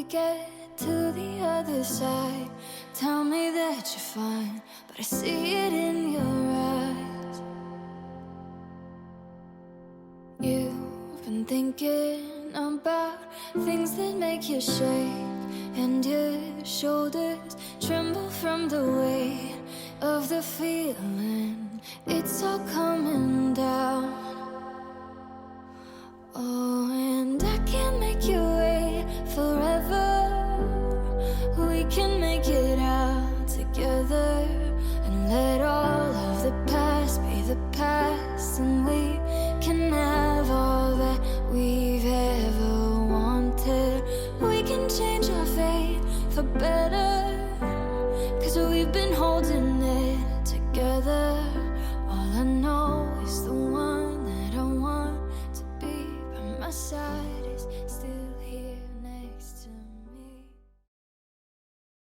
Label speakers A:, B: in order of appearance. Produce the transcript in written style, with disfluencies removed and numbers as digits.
A: get to the other side, tell me that you're fine, but I see it in your eyes. You've been thinking about things that make you shake, and your shoulders tremble from the weight of the feeling. It's all coming down. Oh, and I can't make you wait forever. We can make it out together and let all of the past be the past, and we can have all that we've ever wanted. We can change our fate for better, 'cause we've been holding it together. All I know is the one that I want to be by my side.